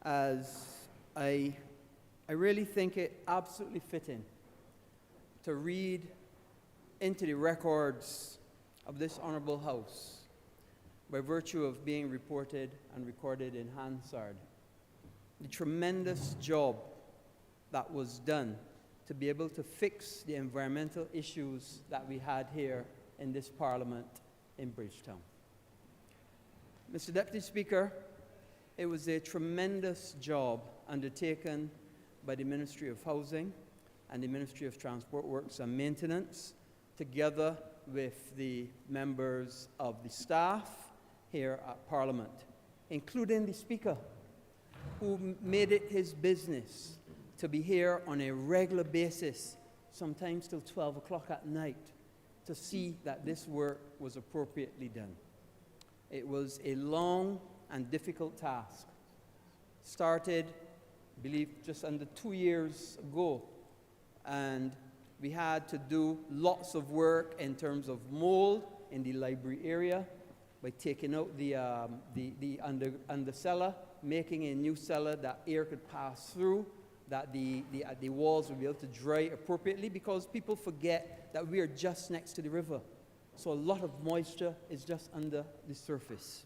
as I really think it absolutely fitting to read into the records of this Honourable House by virtue of being reported and recorded in Hansard the tremendous job that was done to be able to fix the environmental issues that we had here in this Parliament in Bridgetown. Mr. Deputy Speaker, it was a tremendous job undertaken by the Ministry of Housing and the Ministry of Transport Works and Maintenance, together with the members of the staff here at Parliament, including the Speaker, who made it his business to be here on a regular basis, sometimes till 12 o'clock at night, to see that this work was appropriately done. It was a long and difficult task. Started, I believe, just under 2 years ago, and we had to do lots of work in terms of mold in the library area by taking out the under cellar, making a new cellar that air could pass through, that the walls would be able to dry appropriately, because people forget that we are just next to the river. So a lot of moisture is just under the surface.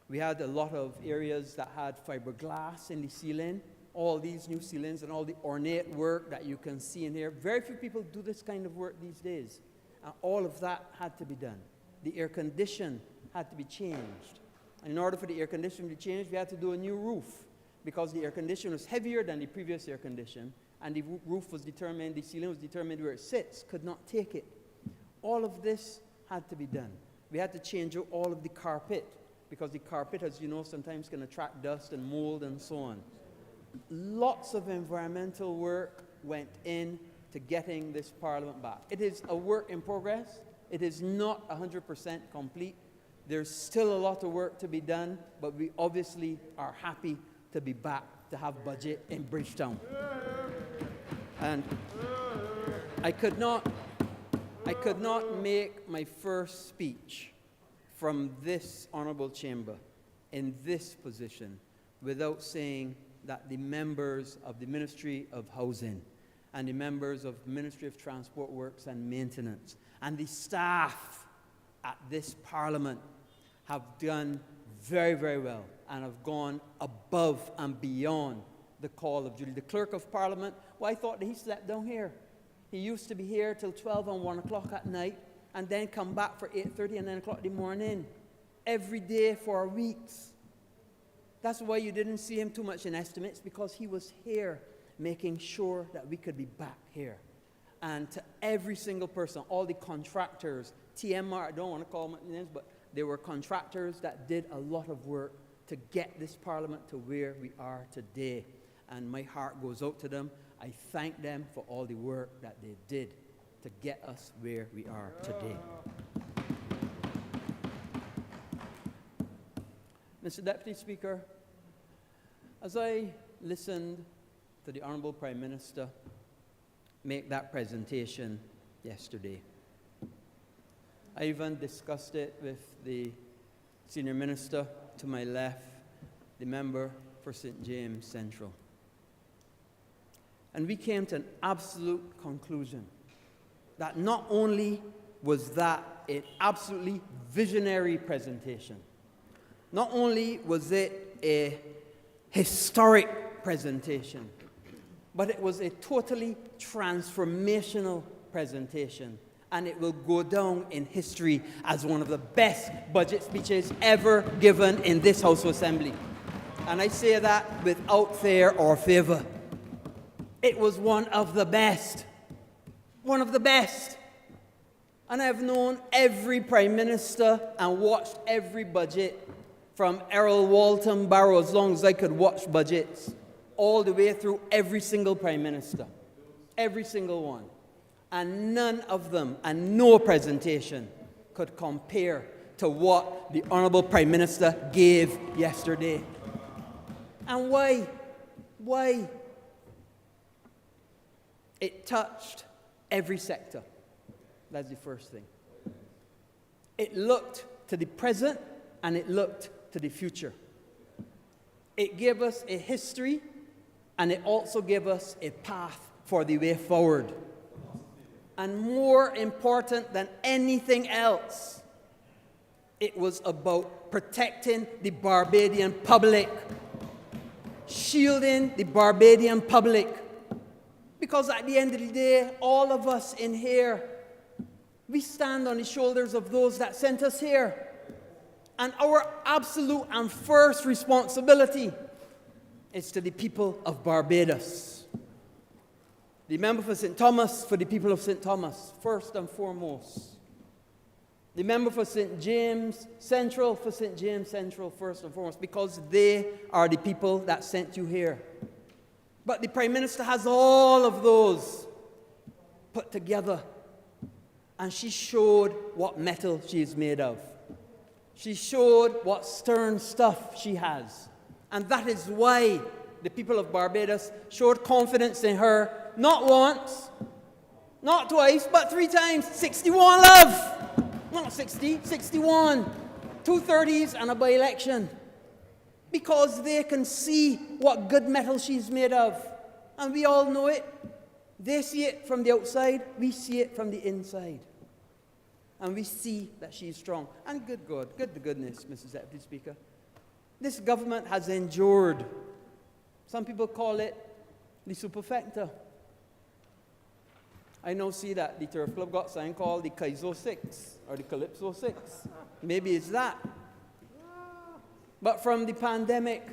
We had a lot of areas that had fiberglass in the ceiling, all these new ceilings and all the ornate work that you can see in here. Very few people do this kind of work these days. And all of that had to be done. The air condition had to be changed. And in order for the air conditioning to be changed, we had to do a new roof, because the air conditioner was heavier than the previous air condition, and the roof was determined, the ceiling was determined where it sits, could not take it. All of this had to be done. We had to change out all of the carpet, because the carpet, as you know, sometimes can attract dust and mold and so on. Lots of environmental work went in to getting this Parliament back. It is a work in progress. It is not 100% complete. There's still a lot of work to be done, but we obviously are happy to be back to have budget in Bridgetown. And I could not make my first speech from this honourable chamber in this position without saying that the members of the Ministry of Housing and the members of the Ministry of Transport Works and Maintenance and the staff at this Parliament have done very, very well and have gone above and beyond the call of duty. The Clerk of Parliament, well, I thought that he slept down here. He used to be here till 12 and 1 o'clock at night, and then come back for 8:30 and 9 o'clock in the morning, every day for weeks. That's why you didn't see him too much in estimates, because he was here making sure that we could be back here. And to every single person, all the contractors, TMR, I don't want to call them names, but they were contractors that did a lot of work to get this Parliament to where we are today. And my heart goes out to them. I thank them for all the work that they did to get us where we are today. Mr. Deputy Speaker, as I listened to the Honourable Prime Minister make that presentation yesterday, I even discussed it with the Senior Minister to my left, the member for St. James Central. And we came to an absolute conclusion that not only was that an absolutely visionary presentation, not only was it a historic presentation, but it was a totally transformational presentation. And it will go down in history as one of the best budget speeches ever given in this House of Assembly. And I say that without fear or favor. It was one of the best. One of the best. And I've known every Prime Minister and watched every budget from Errol Walton Barrow, as long as I could watch budgets, all the way through every single Prime Minister. Every single one. And none of them, and no presentation, could compare to what the Honourable Prime Minister gave yesterday. And why? Why? It touched every sector. That's the first thing. It looked to the present and it looked to the future. It gave us a history, and it also gave us a path for the way forward. And more important than anything else, it was about protecting the Barbadian public, shielding the Barbadian public. Because at the end of the day, all of us in here, we stand on the shoulders of those that sent us here. And our absolute and first responsibility is to the people of Barbados. The member for St. Thomas, for the people of St. Thomas, first and foremost. The member for St. James Central, for St. James Central, first and foremost, because they are the people that sent you here. But the Prime Minister has all of those put together. And she showed what metal she is made of. She showed what stern stuff she has. And that is why the people of Barbados showed confidence in her, not once, not twice, but 3 times. 61, love! Not 60, 61. 230s and a by-election. Because they can see what good metal she's made of. And we all know it. They see it from the outside, we see it from the inside. And we see that she's strong. And good God, good to goodness, Mrs. Deputy Speaker. This government has endured. Some people call it the superfecta. I now see that the Turf Club got something called the Kaizo 6 or the Calypso 6. Maybe it's that. But from the pandemic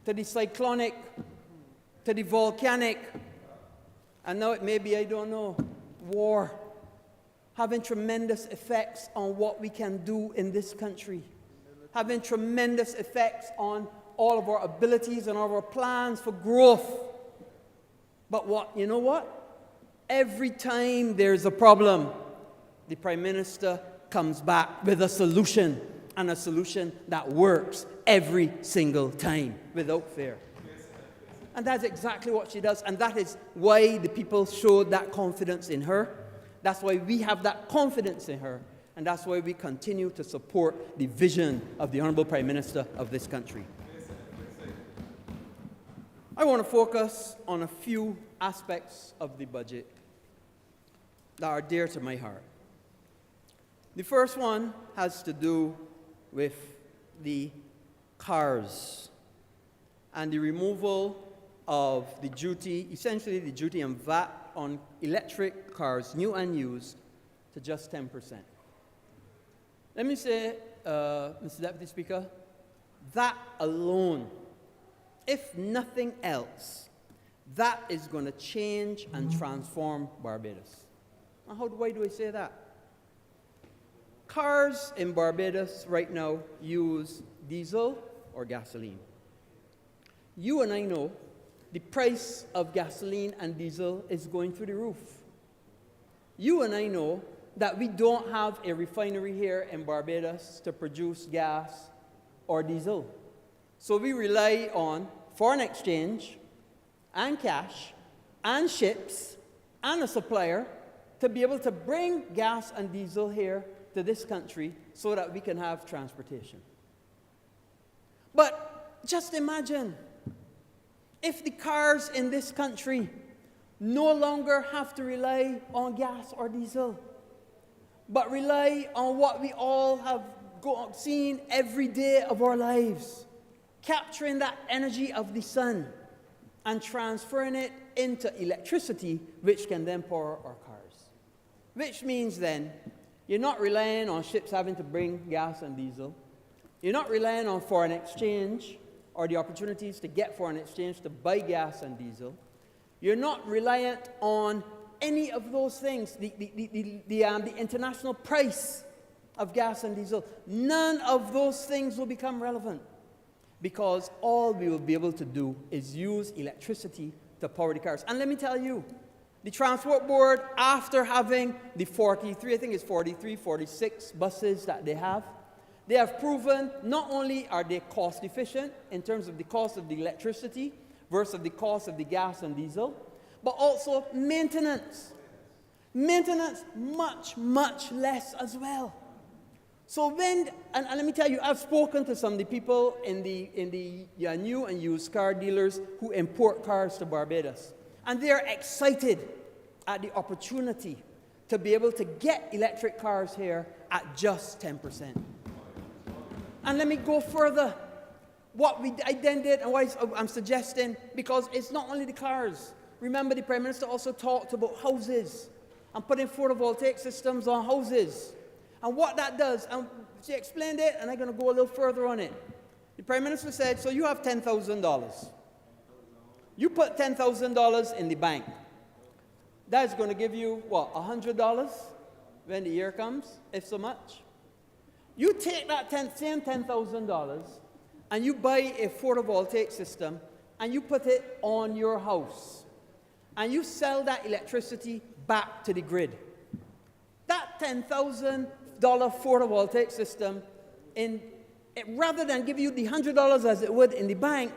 to the cyclonic to the volcanic, and now it may be, I don't know, war, having tremendous effects on what we can do in this country, having tremendous effects on all of our abilities and all of our plans for growth. But you know what? Every time there's a problem, the Prime Minister comes back with a solution, and a solution that works every single time without fail. And that's exactly what she does, and that is why the people showed that confidence in her. That's why we have that confidence in her, and that's why we continue to support the vision of the Honourable Prime Minister of this country. I want to focus on a few aspects of the budget that are dear to my heart. The first one has to do with the cars and the removal of the duty, essentially the duty and VAT on electric cars, new and used, to just 10%. Let me say, Mr. Deputy Speaker, that alone, if nothing else, that is going to change and transform Barbados. And why do I say that? Cars in Barbados right now use diesel or gasoline. You and I know the price of gasoline and diesel is going through the roof. You and I know that we don't have a refinery here in Barbados to produce gas or diesel. So we rely on foreign exchange and cash and ships and a supplier to be able to bring gas and diesel here to this country so that we can have transportation. But just imagine if the cars in this country no longer have to rely on gas or diesel, but rely on what we all have seen every day of our lives, capturing that energy of the sun and transferring it into electricity, which can then power our cars. Which means then, you're not relying on ships having to bring gas and diesel. You're not relying on foreign exchange or the opportunities to get foreign exchange to buy gas and diesel. You're not reliant on any of those things, the international price of gas and diesel. None of those things will become relevant because all we will be able to do is use electricity to power the cars. And let me tell you, the Transport Board, after having the 46 buses that they have proven not only are they cost efficient in terms of the cost of the electricity versus the cost of the gas and diesel, but also maintenance. Maintenance much, much less as well. So when, and let me tell you, I've spoken to some of the people in the new and used car dealers who import cars to Barbados. And they're excited at the opportunity to be able to get electric cars here at just 10%. And let me go further. What I then did and why I'm suggesting, because it's not only the cars. Remember, the Prime Minister also talked about houses and putting photovoltaic systems on houses. And what that does, and she explained it, and I'm going to go a little further on it. The Prime Minister said, so you have $10,000. You put $10,000 in the bank. That's going to give you, what, $100 when the year comes, if so much? You take that same $10,000 and you buy a photovoltaic system and you put it on your house. And you sell that electricity back to the grid. That $10,000 photovoltaic system, rather than give you the $100 as it would in the bank,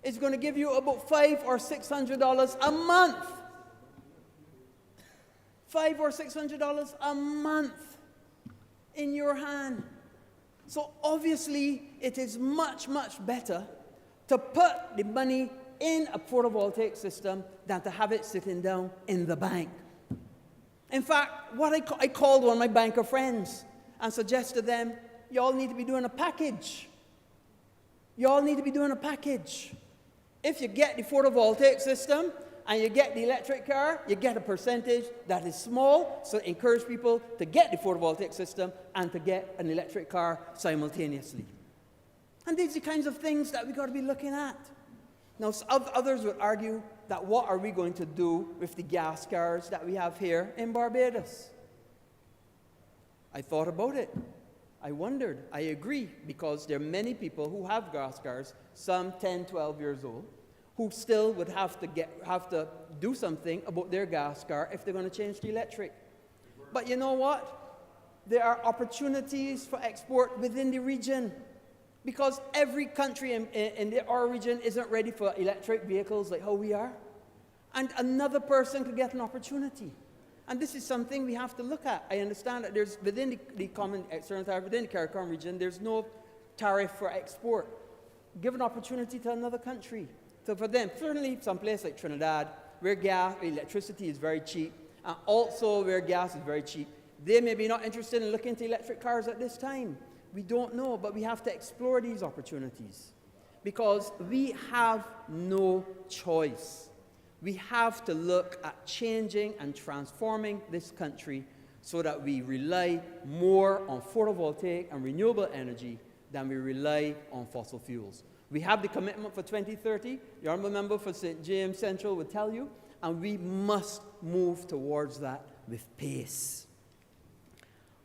it's going to give you about $500 or $600 a month. $500 or $600 a month in your hand. So obviously, it is much, much better to put the money in a photovoltaic system than to have it sitting down in the bank. In fact, I called one of my banker friends and suggested them, you all need to be doing a package. You all need to be doing a package. If you get the photovoltaic system and you get the electric car, you get a percentage that is small, so encourage people to get the photovoltaic system and to get an electric car simultaneously. And these are the kinds of things that we've got to be looking at. Now, others would argue that what are we going to do with the gas cars that we have here in Barbados? I thought about it. I wondered. I agree, because there are many people who have gas cars, some 10, 12 years old, who still would have to do something about their gas car if they're going to change to electric. But you know what? There are opportunities for export within the region, because every country in our region isn't ready for electric vehicles like how we are. And another person could get an opportunity. And this is something we have to look at. I understand that there's, within the common external tariff, within the CARICOM region, there's no tariff for export. Give an opportunity to another country. So for them, certainly some place like Trinidad, where electricity is very cheap, and also where gas is very cheap, they may be not interested in looking into electric cars at this time. We don't know, but we have to explore these opportunities, because we have no choice. We have to look at changing and transforming this country so that we rely more on photovoltaic and renewable energy than we rely on fossil fuels. We have the commitment for 2030. The Honourable Member for St. James Central will tell you, and we must move towards that with pace.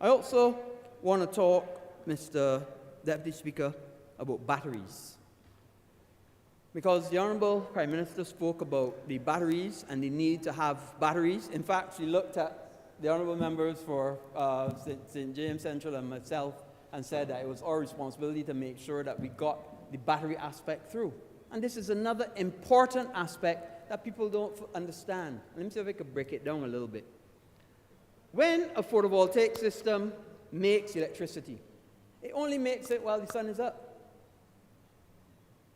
I also want to talk, Mr. Deputy Speaker, about batteries. Because the Honourable Prime Minister spoke about the batteries and the need to have batteries. In fact, she looked at the Honourable Members for St. James Central and myself and said that it was our responsibility to make sure that we got the battery aspect through. And this is another important aspect that people don't understand. Let me see if I can break it down a little bit. When a photovoltaic system makes electricity, it only makes it while the sun is up.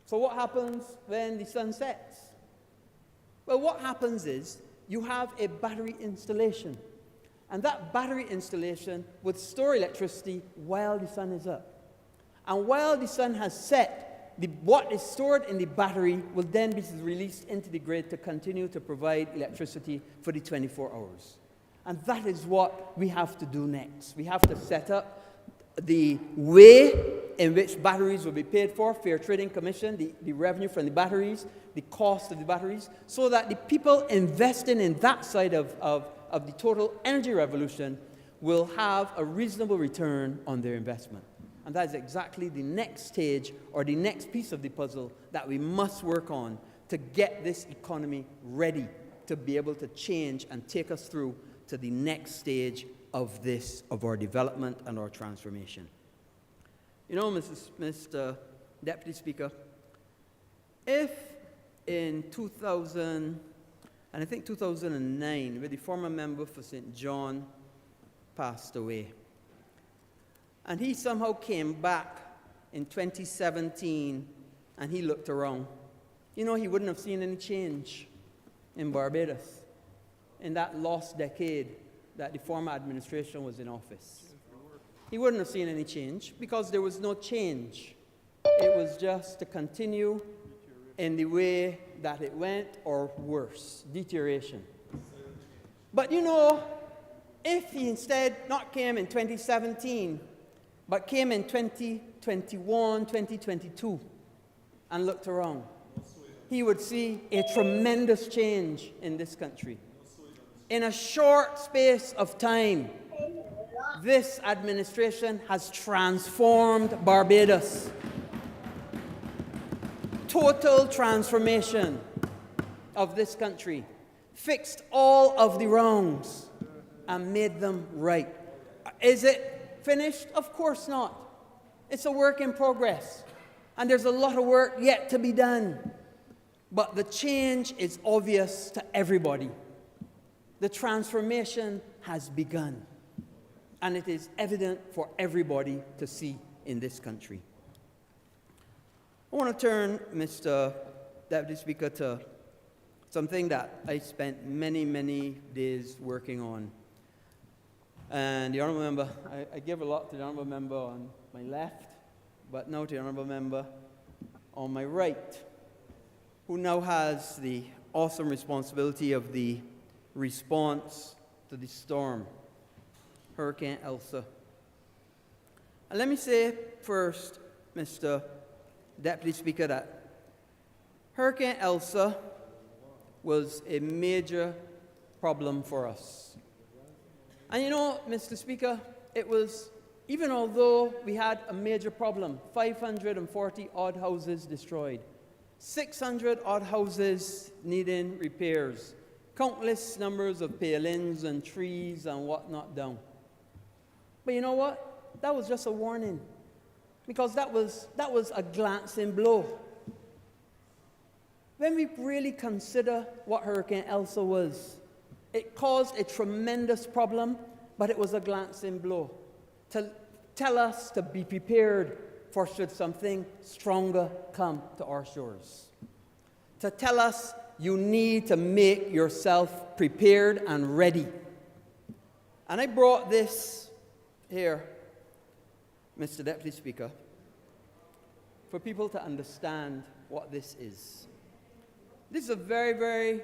So what happens when the sun sets? Well, what happens is you have a battery installation. And that battery installation would store electricity while the sun is up. And while the sun has set, what is stored in the battery will then be released into the grid to continue to provide electricity for the 24 hours. And that is what we have to do next. We have to set up the way in which batteries will be paid for, Fair Trading Commission, the revenue from the batteries, the cost of the batteries, so that the people investing in that side of the total energy revolution will have a reasonable return on their investment. And that is exactly the next stage or the next piece of the puzzle that we must work on to get this economy ready to be able to change and take us through to the next stage of our development and our transformation. You know, Mr. Deputy Speaker, if in 2000, and I think 2009, when the former member for St. John passed away, And he somehow came back in 2017, and he looked around. You know, he wouldn't have seen any change in Barbados in that lost decade that the former administration was in office. He wouldn't have seen any change because there was no change. It was just to continue in the way that it went, or worse, deterioration. But you know, if he instead not came in 2017, but came in 2021, 2022, and looked around, he would see a tremendous change in this country. In a short space of time, this administration has transformed Barbados. Total transformation of this country. Fixed all of the wrongs and made them right. Is it finished? Of course not. It's a work in progress. And there's a lot of work yet to be done. But the change is obvious to everybody. The transformation has begun. And it is evident for everybody to see in this country. I want to turn, Mr. Deputy Speaker, to something that I spent many, many days working on. And the Honourable Member, I give a lot to the Honourable Member on my left, but now to the Honourable Member on my right, who now has the awesome responsibility of the response to the storm, Hurricane Elsa. And let me say first, Mr. Deputy Speaker, that Hurricane Elsa was a major problem for us. And you know, Mr. Speaker, it was, even although we had a major problem, 540 odd houses destroyed, 600 odd houses needing repairs, countless numbers of palings and trees and whatnot down. But you know what? That was just a warning. Because that was a glancing blow. When we really consider what Hurricane Elsa was, it caused a tremendous problem, but it was a glancing blow to tell us to be prepared for should something stronger come to our shores. To tell us you need to make yourself prepared and ready. And I brought this here, Mr. Deputy Speaker, for people to understand what this is. This is a very,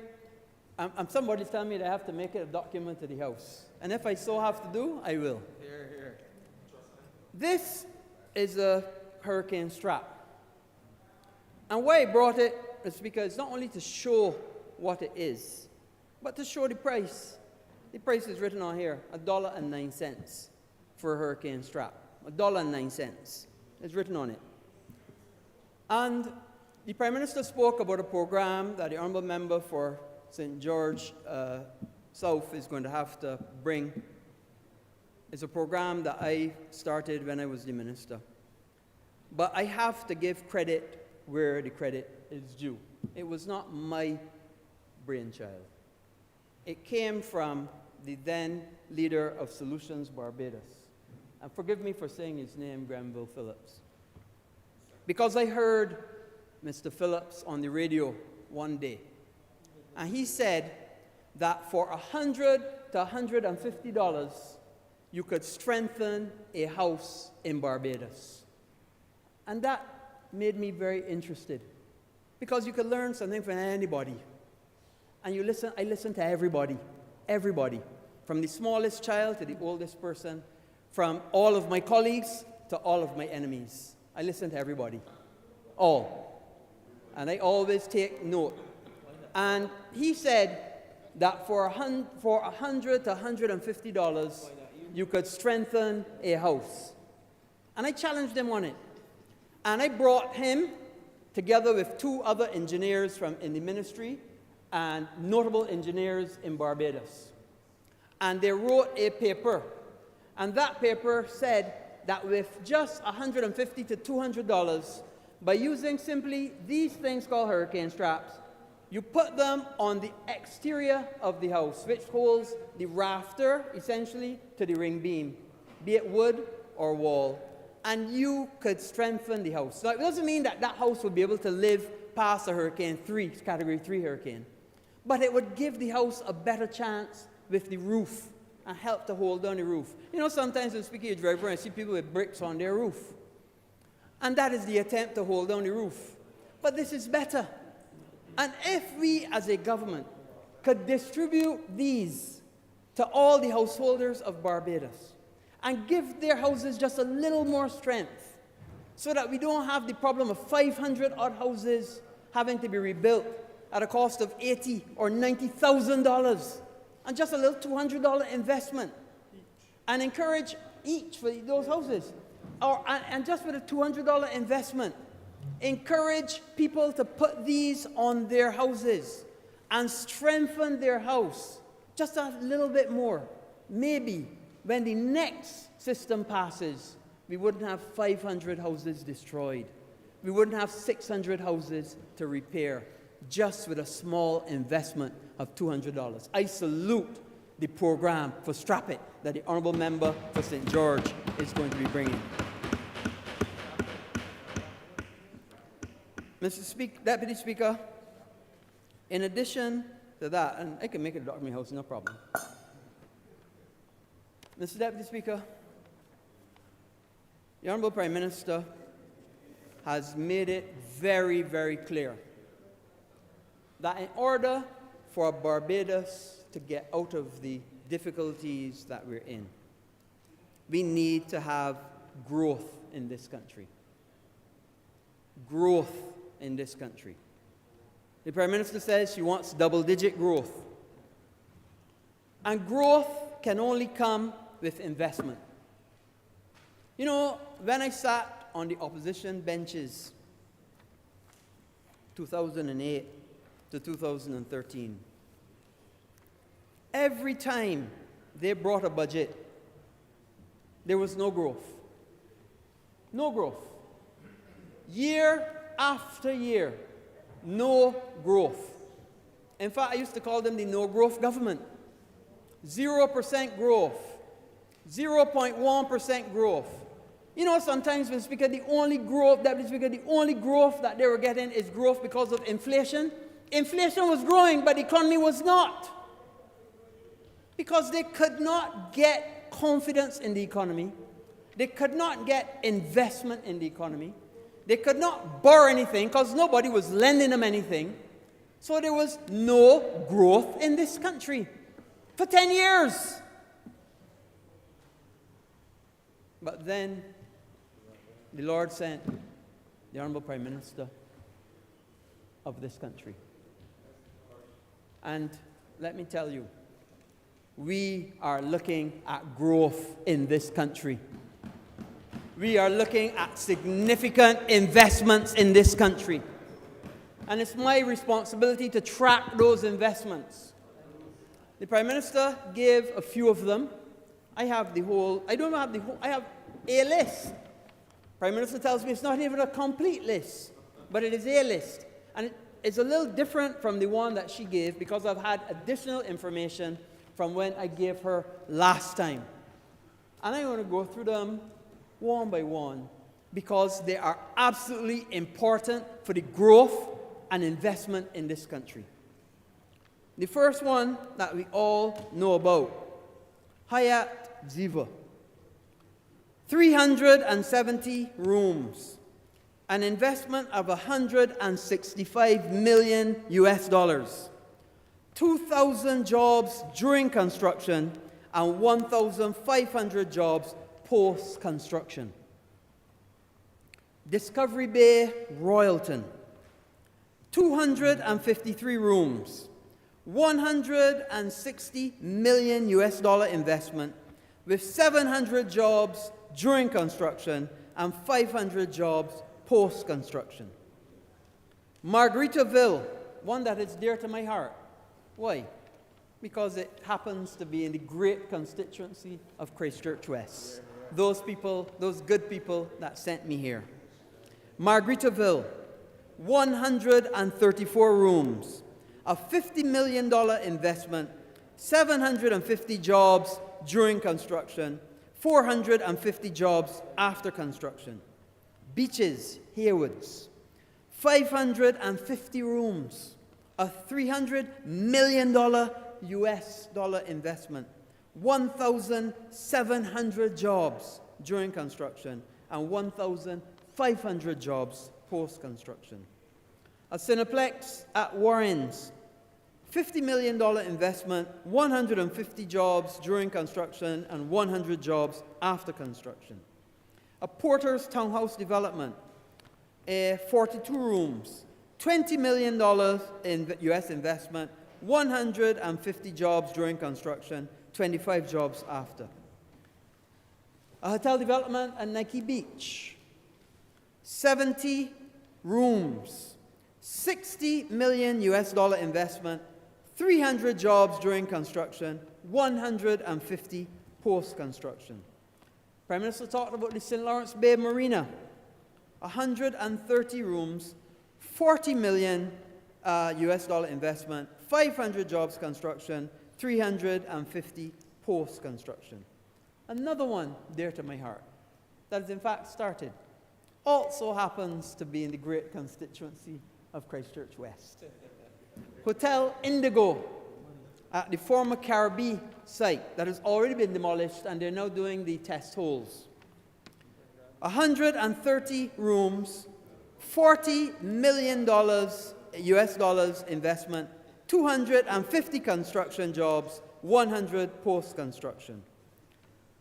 somebody's telling me that I have to make it a document to the House. And if I so have to do, I will. Here. This is a hurricane strap. And why I brought it is because it's not only to show what it is, but to show the price. The price is written on here, $1.09 for a hurricane strap. $1.09 is written on it. And the Prime Minister spoke about a program that the Honourable Member for St. George South is going to have to bring. It's a program that I started when I was the Minister. But I have to give credit where the credit is due. It was not my brainchild. It came from the then leader of Solutions Barbados. And forgive me for saying his name, Granville Phillips. Because I heard Mr. Phillips on the radio one day, and he said that for $100 to $150, you could strengthen a house in Barbados. And that made me very interested, because you could learn something from anybody. And I listen to everybody, from the smallest child to the oldest person, from all of my colleagues to all of my enemies. I listen to everybody, all. And I always take note. And he said that for $100 to $150, you could strengthen a house. And I challenged him on it. And I brought him, together with two other engineers in the ministry, and notable engineers in Barbados. And they wrote a paper. And that paper said that with just $150 to $200, by using simply these things called hurricane straps, you put them on the exterior of the house, which holds the rafter, essentially, to the ring beam, be it wood or wall, and you could strengthen the house. Now, it doesn't mean that that house would be able to live past a Hurricane 3, Category 3 hurricane, but it would give the house a better chance with the roof and help to hold down the roof. You know, sometimes when speaking to driver, I see people with bricks on their roof, and that is the attempt to hold down the roof. But this is better. And if we as a government could distribute these to all the householders of Barbados and give their houses just a little more strength so that we don't have the problem of 500 odd houses having to be rebuilt at a cost of $80,000 or $90,000 and just a little $200 investment, and encourage each for those houses, and just with a $200 investment, encourage people to put these on their houses and strengthen their house just a little bit more. Maybe when the next system passes, we wouldn't have 500 houses destroyed. We wouldn't have 600 houses to repair, just with a small investment of $200. I salute the program for Strap It that the Honourable Member for St. George is going to be bringing. Deputy Speaker, in addition to that, and I can make it a document house, no problem. Mr. Deputy Speaker, the Honourable Prime Minister has made it very, very clear that in order for Barbados to get out of the difficulties that we're in, we need to have growth in this country. Growth in this country. The Prime Minister says she wants double-digit growth. And growth can only come with investment. You know, when I sat on the opposition benches, 2008 to 2013, every time they brought a budget, there was no growth. No growth. Year after year, no growth. In fact, I used to call them the no-growth government. 0% growth, 0.1% growth. You know, sometimes when Speaker, the only growth that they were getting is growth because of inflation. Inflation was growing, but the economy was not. Because they could not get confidence in the economy. They could not get investment in the economy. They could not borrow anything because nobody was lending them anything. So there was no growth in this country for 10 years. But then the Lord sent the Honourable Prime Minister of this country. And let me tell you, we are looking at growth in this country. We are looking at significant investments in this country. And it's my responsibility to track those investments. The Prime Minister gave a few of them. I have a list. Prime Minister tells me it's not even a complete list, but it is a list. And it's a little different from the one that she gave because I've had additional information from when I gave her last time. And I'm going to go through them one by one because they are absolutely important for the growth and investment in this country. The first one that we all know about, Hyatt Ziva. 370 rooms, an investment of $165 million US, 2,000 jobs during construction and 1,500 jobs post-construction. Discovery Bay, Royalton, 253 rooms, $160 million US investment with 700 jobs during construction and 500 jobs post-construction. Margaritaville, one that is dear to my heart. Why? Because it happens to be in the great constituency of Christchurch West. Those people, those good people that sent me here. Margaritaville, 134 rooms, a $50 million investment, 750 jobs during construction, 450 jobs after construction. Beaches, Haywoods, 550 rooms, a $300 million US dollar investment, 1,700 jobs during construction, and 1,500 jobs post-construction. A Cineplex at Warrens, $50 million investment, 150 jobs during construction, and 100 jobs after construction. A Porter's Townhouse development, 42 rooms, $20 million in US investment, 150 jobs during construction, 25 jobs after. A hotel development at Nike Beach, 70 rooms, $60 million US dollar investment, 300 jobs during construction, 150 post-construction. Prime Minister talked about the St. Lawrence Bay Marina, 130 rooms, $40 million US dollar investment, 500 jobs construction, 350 post-construction. Another one dear to my heart that has in fact started also happens to be in the great constituency of Christchurch West. Hotel Indigo at the former Caribbean site that has already been demolished, and they're now doing the test holes. 130 rooms, $40 million US dollars investment, 250 construction jobs, 100 post-construction.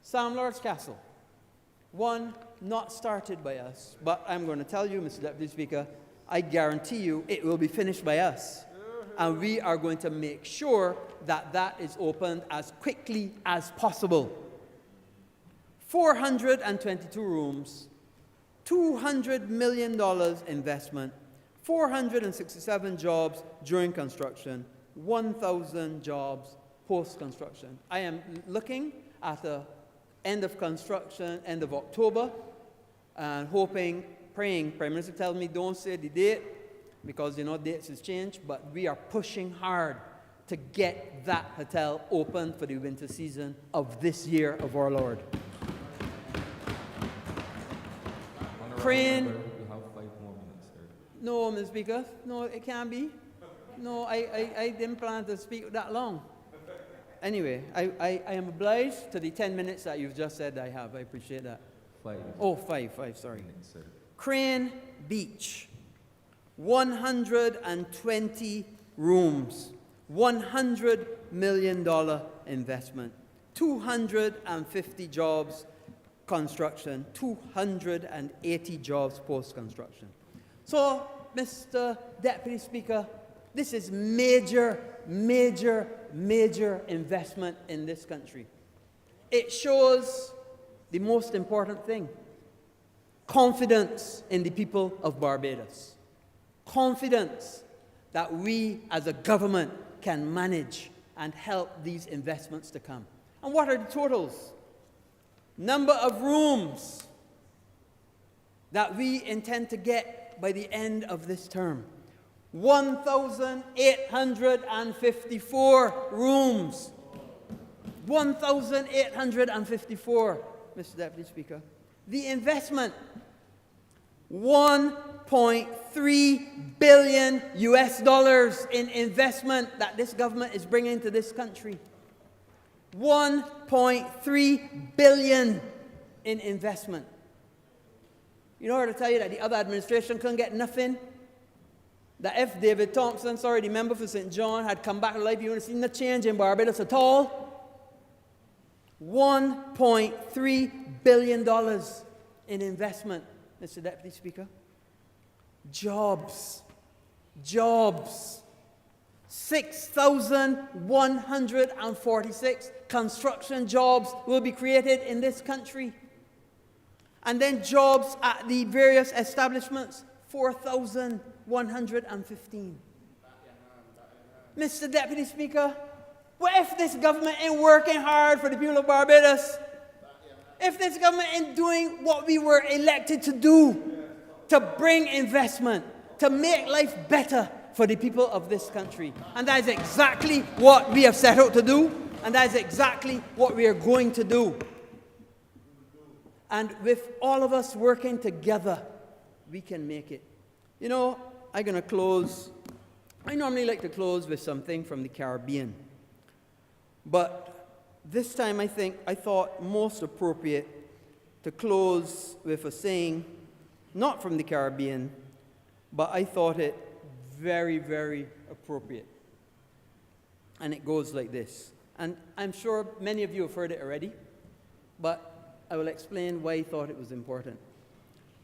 Sam Lord's Castle, one not started by us, but I'm going to tell you, Mr. Deputy Speaker, I guarantee you it will be finished by us. And we are going to make sure that that is opened as quickly as possible. 422 rooms, $200 million investment, 467 jobs during construction, 1,000 jobs post-construction. I am looking at the end of construction, end of October, and hoping, praying, Prime Minister tells me don't say the date, because you know dates has changed, but we are pushing hard to get that hotel open for the winter season of this year of our Lord. Crane. You have 5 more minutes, sir. No, Mr. Speaker. No, it can't be. No, I didn't plan to speak that long. Anyway, I am obliged to the 10 minutes that you've just said I have. I appreciate that. 5. Oh, five, sorry. Minutes, sir. Crane Beach, 120 rooms, $100 million investment, 250 jobs construction, 280 jobs post-construction. So, Mr. Deputy Speaker, this is major, major, major investment in this country. It shows the most important thing: confidence in the people of Barbados. Confidence that we as a government can manage and help these investments to come. And what are the totals? Number of rooms that we intend to get by the end of this term. 1,854 rooms. 1,854, Mr. Deputy Speaker. The investment, $1.3 billion US dollars in investment that this government is bringing to this country. 1.3 billion in investment. You know how to tell you that the other administration couldn't get nothing? That if David Thompson, the member for St. John, had come back to life, you would have seen the change in Barbados at all. $1.3 billion in investment, Mr. Deputy Speaker. Jobs. 6,146 construction jobs will be created in this country. And then jobs at the various establishments, 4,115. Mr. Deputy Speaker, what if this government ain't working hard for the people of Barbados? If this government ain't doing what we were elected to do, to bring investment, to make life better for the people of this country. And that is exactly what we have set out to do, and that is exactly what we are going to do. And with all of us working together, we can make it. You know, I'm going to close. I normally like to close with something from the Caribbean. But this time I thought most appropriate to close with a saying, not from the Caribbean, but I thought it very, very appropriate. And it goes like this. And I'm sure many of you have heard it already, but I will explain why I thought it was important.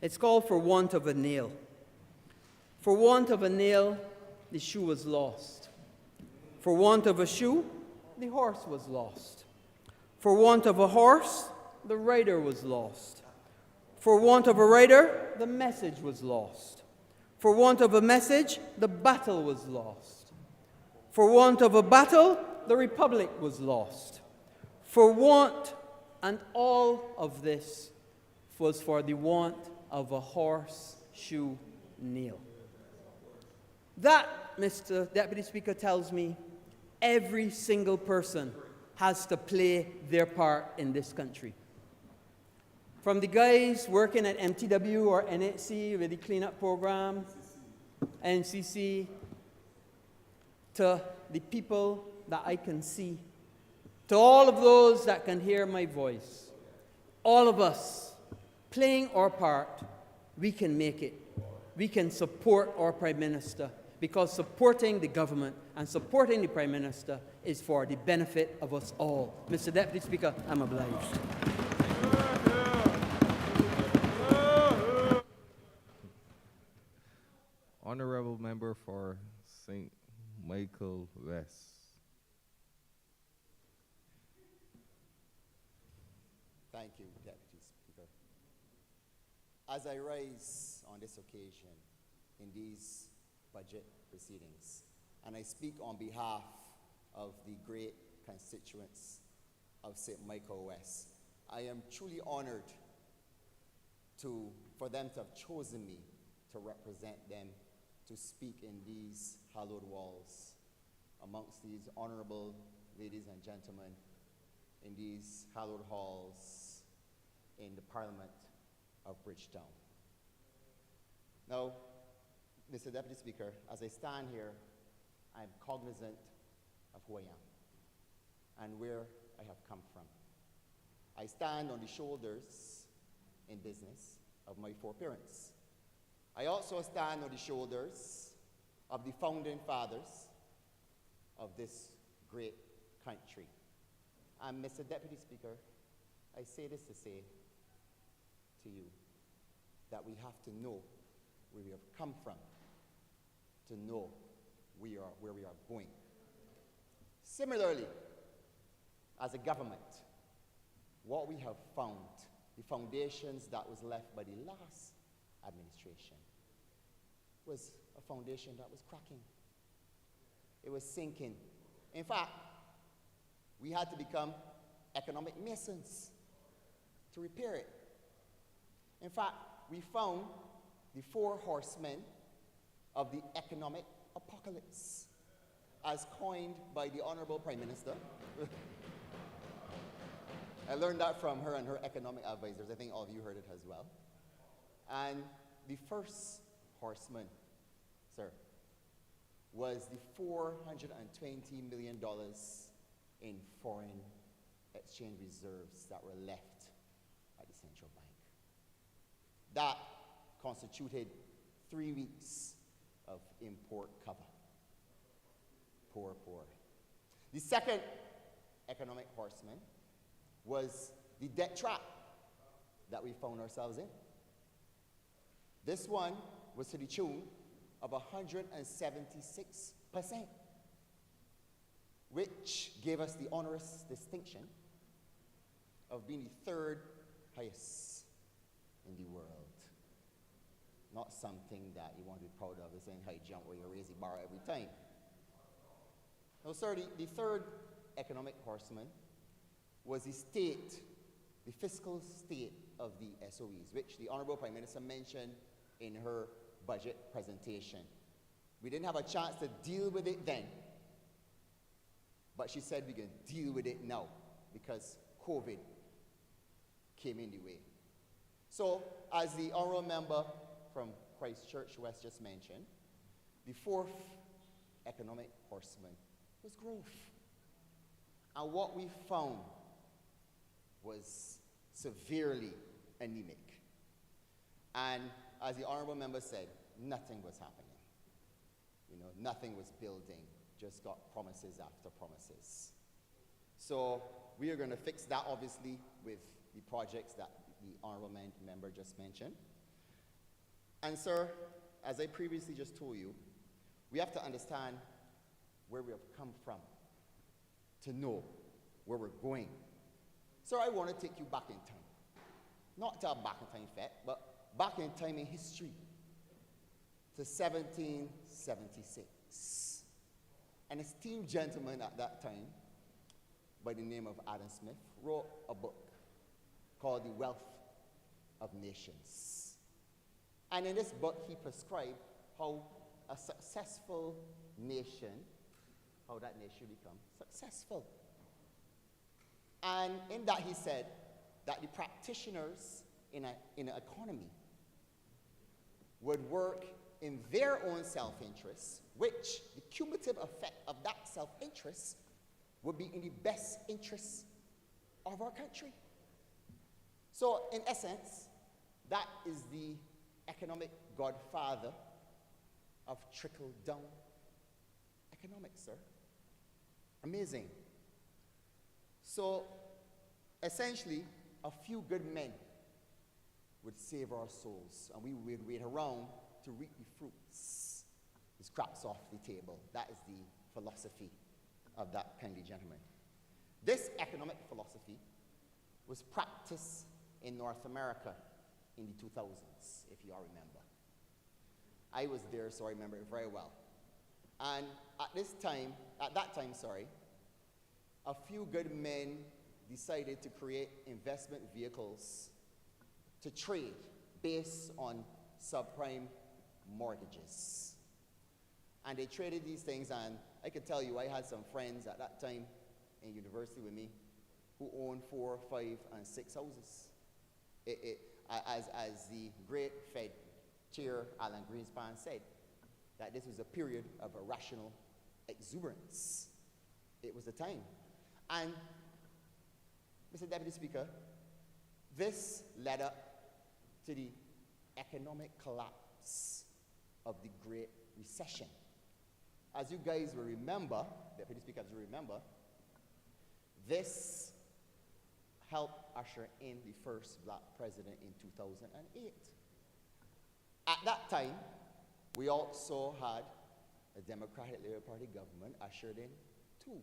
It's called "For Want of a Nail." For want of a nail, the shoe was lost. For want of a shoe, the horse was lost. For want of a horse, the rider was lost. For want of a rider, the message was lost. For want of a message, the battle was lost. For want of a battle, the republic was lost. For want, and all of this was for the want of a horseshoe nail. That, Mr. Deputy Speaker, tells me every single person has to play their part in this country. From the guys working at MTW or NHC with the cleanup program, NCC, to the people that I can see, to all of those that can hear my voice, all of us playing our part, we can make it. We can support our Prime Minister, because supporting the government and supporting the Prime Minister is for the benefit of us all. Mr. Deputy Speaker, I'm obliged. Honourable Member for St. Michael West. Thank you, Deputy Speaker. As I rise on this occasion in these budget proceedings, and I speak on behalf of the great constituents of St. Michael West, I am truly honored for them to have chosen me to represent them, to speak in these hallowed walls, amongst these honorable ladies and gentlemen, in these hallowed halls in the Parliament of Bridgetown. Now, Mr. Deputy Speaker, as I stand here, I'm cognizant of who I am and where I have come from. I stand on the shoulders in business of my four parents. I also stand on the shoulders of the founding fathers of this great country. And Mr. Deputy Speaker, I say this to say to you that we have to know where we have come from to know where we are going. Similarly, as a government, what we have found, the foundations that was left by the last administration, was a foundation that was cracking. It was sinking. In fact, we had to become economic masons to repair it. In fact, we found the four horsemen of the economic apocalypse, as coined by the Honourable Prime Minister. I learned that from her and her economic advisors. I think all of you heard it as well. And the first horseman, sir, was the $420 million in foreign exchange reserves that were left at the central bank. That constituted 3 weeks of import cover. Poor. The second economic horseman was the debt trap that we found ourselves in. This one was to the tune of 176%, which gave us the onerous distinction of being the third highest in the world. Not something that you want to be proud of, the same high jump where you raise the bar every time. No, sir, the third economic horseman was the fiscal state of the SOEs, which the Honourable Prime Minister mentioned in her budget presentation. We didn't have a chance to deal with it then, but she said we can deal with it now because COVID came in the way. So, as the honorable member from Christchurch West just mentioned, the fourth economic horseman was growth. And what we found was severely anemic. And as the honorable member said, nothing was happening. Nothing was building, just got promises after promises. So we are going to fix that, obviously, with the projects that the honorable member just mentioned. And sir, as I previously just told you, we have to understand where we have come from to know where we're going. So I want to take you back in time. Not to a back in time fact, but back in time in history to 1776. An esteemed gentleman at that time by the name of Adam Smith wrote a book called The Wealth of Nations. And in this book, he prescribed how a successful nation, how that nation become successful. And in that he said that the practitioners in an economy would work in their own self-interest, which the cumulative effect of that self-interest would be in the best interests of our country. So in essence, that is the economic godfather of trickle-down economics, sir. Amazing. So essentially, a few good men would save our souls, and we would wait around to reap the fruits, the scraps off the table. That is the philosophy of that kindly gentleman. This economic philosophy was practiced in North America in the 2000s, if you all remember. I was there, so I remember it very well. And at that time, a few good men decided to create investment vehicles to trade based on subprime mortgages. And they traded these things, and I can tell you, I had some friends at that time in university with me who owned 4, 5, and 6 houses. As the great Fed chair, Alan Greenspan, said, that this was a period of irrational exuberance. It was the time. And, Mr. Deputy Speaker, this led up to the economic collapse of the Great Recession. As you guys will remember, Deputy Speaker, as you remember, this helped usher in the first black president in 2008. At that time, we also had a Democratic Labour Party government ushered in too.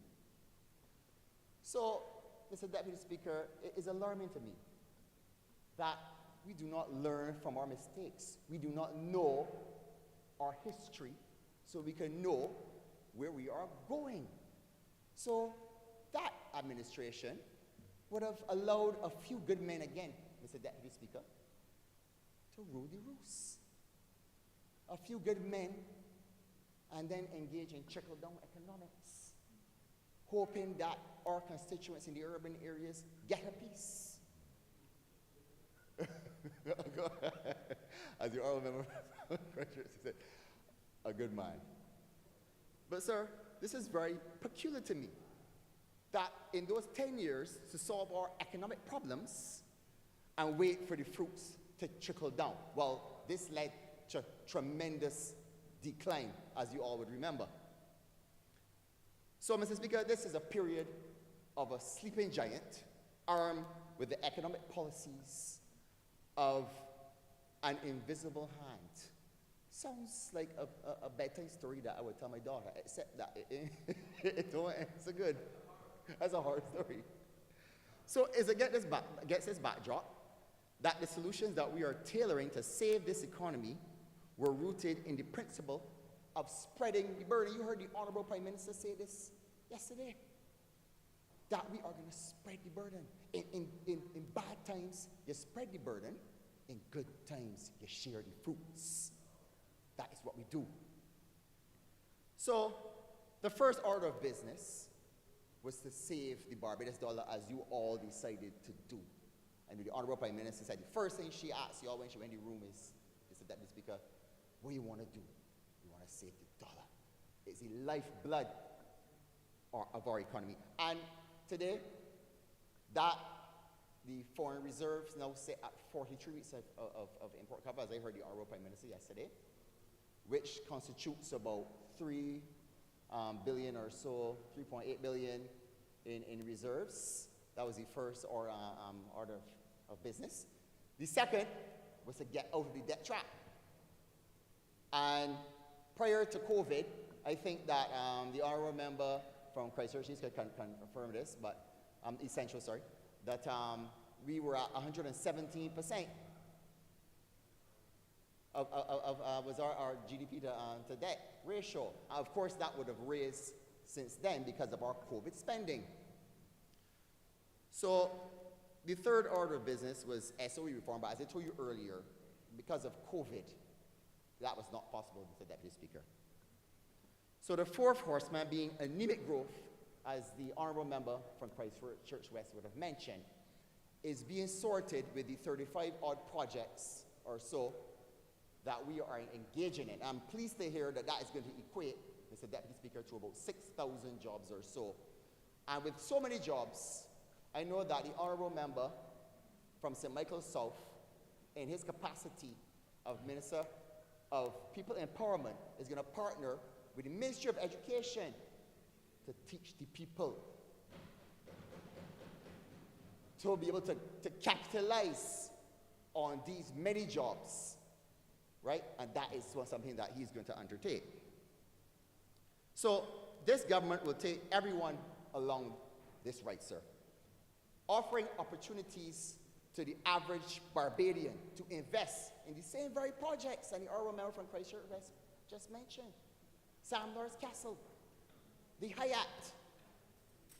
So, Mr. Deputy Speaker, it is alarming to me that we do not learn from our mistakes. We do not know our history so we can know where we are going. So that administration would have allowed a few good men again, Mr. Deputy Speaker, to rule the roost. A few good men, and then engage in trickle-down economics, hoping that our constituents in the urban areas get a piece. As the honorable member said, a good man. But sir, this is very peculiar to me, that in those 10 years to solve our economic problems and wait for the fruits to trickle down. Well, this led to tremendous decline, as you all would remember. So, Mr. Speaker, this is a period of a sleeping giant armed with the economic policies of an invisible hand. Sounds like a bedtime story that I would tell my daughter, except that it's a good, that's a horror story. So is it gets this backdrop that the solutions that we are tailoring to save this economy were rooted in the principle of spreading the burden. You heard the Honourable Prime Minister say this yesterday, that we are going to spread the burden. In bad times, you spread the burden. In good times, you share the fruits. That is what we do. So, the first order of business was to save the Barbados dollar, as you all decided to do. And the Honourable Prime Minister said the first thing she asked y'all when she went in the room is, Mr. Deputy Speaker, what do you want to do? We want to save the dollar. It's the lifeblood of our economy. And today, that the foreign reserves now sit at 43 weeks of import cover, as I heard the Honourable Prime Minister yesterday, which constitutes about 3 billion or so, 3.8 billion in reserves. That was the first order of business. The second was to get out of the debt trap. And prior to COVID, I think that the Honourable Member from Christchurch can confirm this, but Essential, sorry, that we were at 117% was our GDP to debt ratio. Of course, that would have raised since then because of our COVID spending. So the third order of business was SOE reform, but as I told you earlier, because of COVID, that was not possible, Mr. Deputy Speaker. So the fourth horseman being anemic growth, as the Honourable Member from Christchurch West would have mentioned, is being sorted with the 35 odd projects or so that we are engaging in. I'm pleased to hear that that is going to equate, Mr. Deputy Speaker, to about 6,000 jobs or so. And with so many jobs, I know that the Honourable Member from St. Michael South, in his capacity of Minister of People Empowerment, is going to partner with the Ministry of Education to teach the people to be able to capitalize on these many jobs, right? And that is something that he's going to undertake. So this government will take everyone along this ride, sir, offering opportunities to the average Barbadian to invest in the same very projects that the Honourable Member from Christchurch West just mentioned. Sam Lord's Castle, the Hyatt.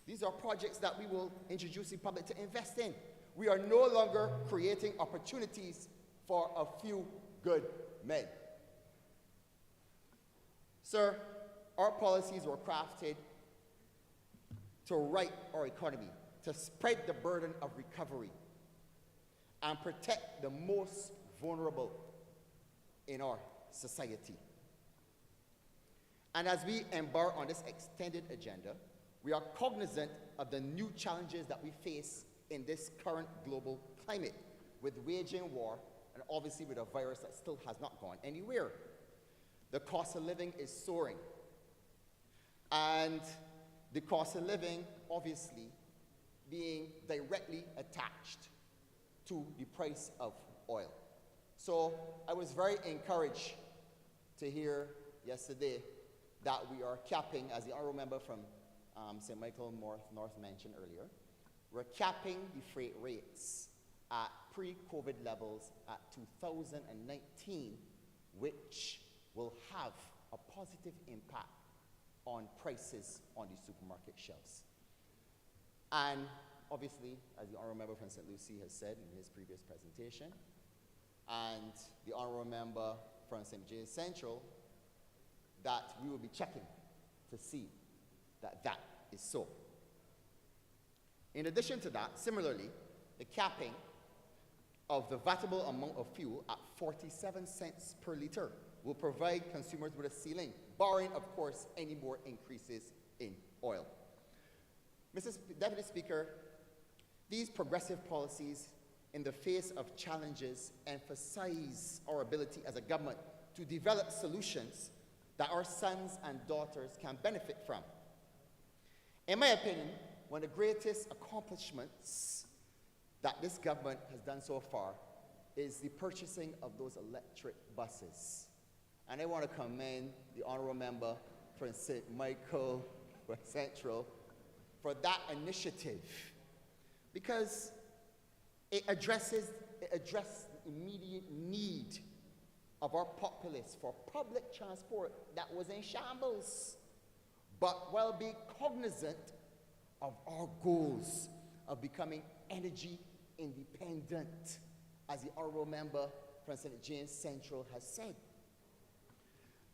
These are projects that we will introduce the public to invest in. We are no longer creating opportunities for a few good men. Sir, our policies were crafted to right our economy, to spread the burden of recovery, and protect the most vulnerable in our society. And as we embark on this extended agenda, we are cognizant of the new challenges that we face in this current global climate, with waging war and obviously with a virus that still has not gone anywhere. The cost of living is soaring. And the cost of living, obviously, being directly attached to the price of oil. So I was very encouraged to hear yesterday that we are capping, as the Honourable Member from St. Michael North mentioned earlier, we're capping the freight rates at pre-COVID levels at 2019, which will have a positive impact on prices on the supermarket shelves. And obviously, as the Honourable Member from St. Lucie has said in his previous presentation, and the Honourable Member from St. James Central, that we will be checking to see that that is so. In addition to that, similarly, the capping of the vatable amount of fuel at 47 cents per litre will provide consumers with a ceiling, barring, of course, any more increases in oil. Mr. Deputy Speaker, these progressive policies in the face of challenges emphasize our ability as a government to develop solutions that our sons and daughters can benefit from. In my opinion, one of the greatest accomplishments that this government has done so far is the purchasing of those electric buses. And I want to commend the Honourable Member from St. Michael West Central for that initiative, because it addresses the immediate need of our populace for public transport that was in shambles, but while being cognizant of our goals of becoming energy independent, as the Honourable Member from St. James Central has said.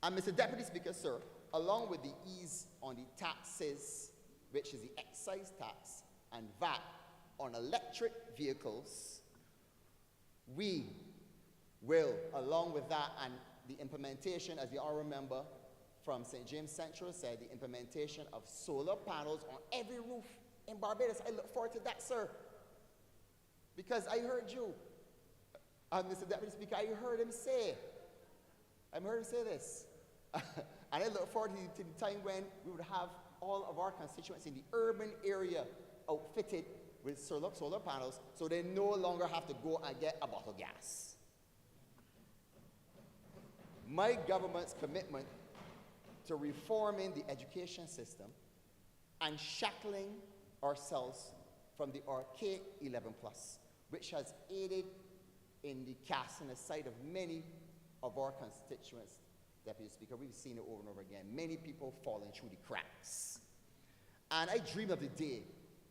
And Mr. Deputy Speaker, sir, along with the ease on the taxes, which is the excise tax and VAT on electric vehicles, We will, along with that and the implementation, as the honourable member from St. James Central said, the implementation of solar panels on every roof in Barbados. I look forward to that, sir. Because I heard you, Mr. Deputy Speaker, I heard him say this. And I look forward to the time when we would have all of our constituents in the urban area outfitted with solar panels, so they no longer have to go and get a bottle of gas. My government's commitment to reforming the education system and shackling ourselves from the archaic 11+, which has aided in the casting aside of many of our constituents, Deputy Speaker. We've seen it over and over again. Many people falling through the cracks. And I dream of the day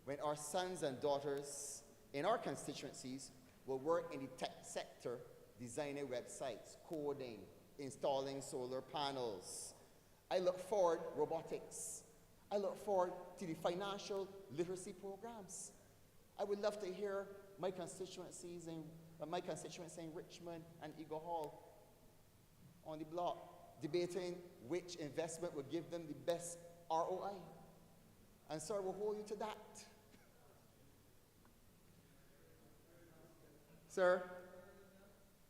when our sons and daughters in our constituencies will work in the tech sector, designing websites, coding, installing solar panels. I look forward to robotics. I look forward to the financial literacy programs. I would love to hear my constituents in Richmond and Eagle Hall on the block debating which investment would give them the best ROI. And sir, we'll hold you to that. Sir,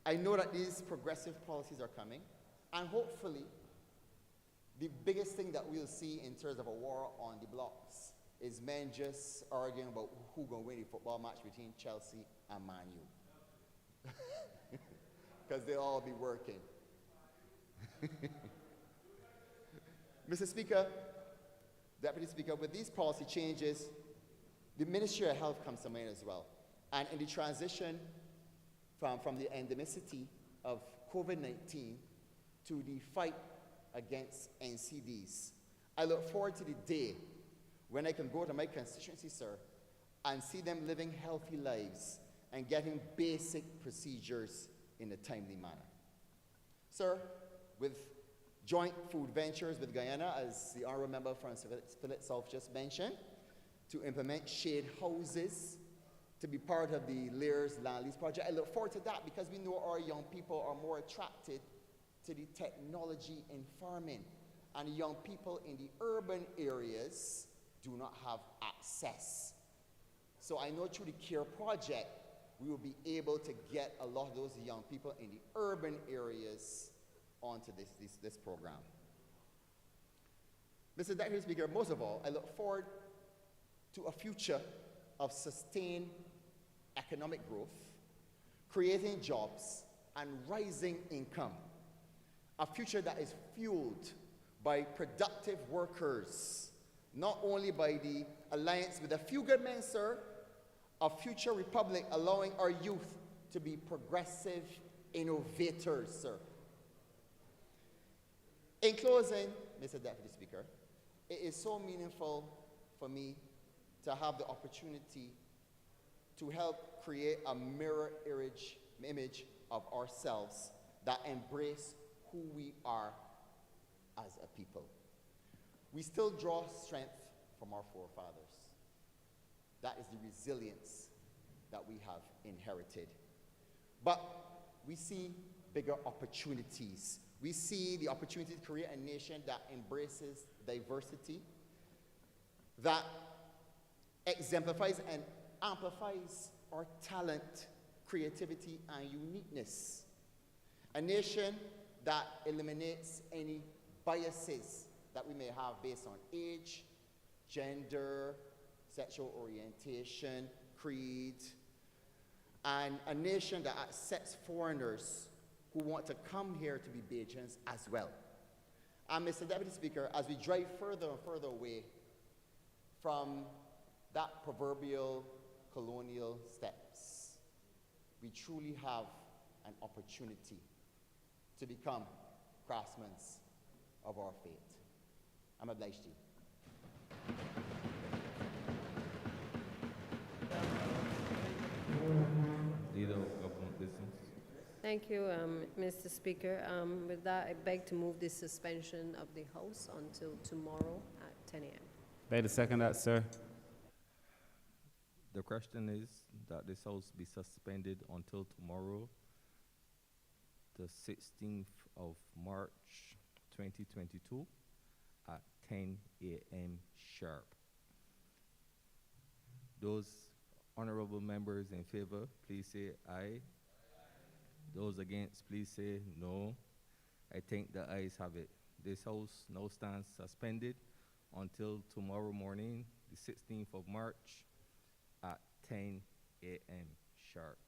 I know that these progressive policies are coming, and hopefully the biggest thing that we'll see in terms of a war on the blocks is men just arguing about who's going to win the football match between Chelsea and Man U. Because they'll all be working. Mr. Speaker, Deputy Speaker, with these policy changes, the Ministry of Health comes to mind as well. And in the transition from the endemicity of COVID-19 to the fight against NCDs, I look forward to the day when I can go to my constituency, sir, and see them living healthy lives and getting basic procedures in a timely manner. Sir, with joint food ventures with Guyana, as the honourable member from Philip South just mentioned, to implement shade houses, to be part of the Lear's Land Lease project. I look forward to that because we know our young people are more attracted to the technology in farming, and young people in the urban areas do not have access. So I know through the CARE project, we will be able to get a lot of those young people in the urban areas onto this program. Mr. Deputy Speaker, most of all, I look forward to a future of sustained economic growth, creating jobs and rising income. A future that is fueled by productive workers, not only by the alliance with a few good men, sir, a future republic allowing our youth to be progressive innovators, sir. In closing, Mr. Deputy Speaker, it is so meaningful for me to have the opportunity to help create a mirror image of ourselves that embrace who we are as a people. We still draw strength from our forefathers. That is the resilience that we have inherited. But we see bigger opportunities. We see the opportunity to create a nation that embraces diversity, that exemplifies and amplifies our talent, creativity, and uniqueness. A nation that eliminates any biases that we may have based on age, gender, sexual orientation, creed, and a nation that accepts foreigners who want to come here to be Bajans as well. And Mr. Deputy Speaker, as we drive further and further away from that proverbial colonial steps, we truly have an opportunity to become craftsmen of our fate. I'm obliged to you. Leader of Government Business. Thank you, Mr. Speaker. With that, I beg to move the suspension of the House until tomorrow at 10 a.m. Beg to second that, sir. The question is that this house be suspended until tomorrow, the 16th of March, 2022, at 10 a.m. sharp. Those honorable members in favor, please say aye. Those against, please say no. I think the ayes have it. This house now stands suspended until tomorrow morning, the 16th of March, at 10 a.m. sharp.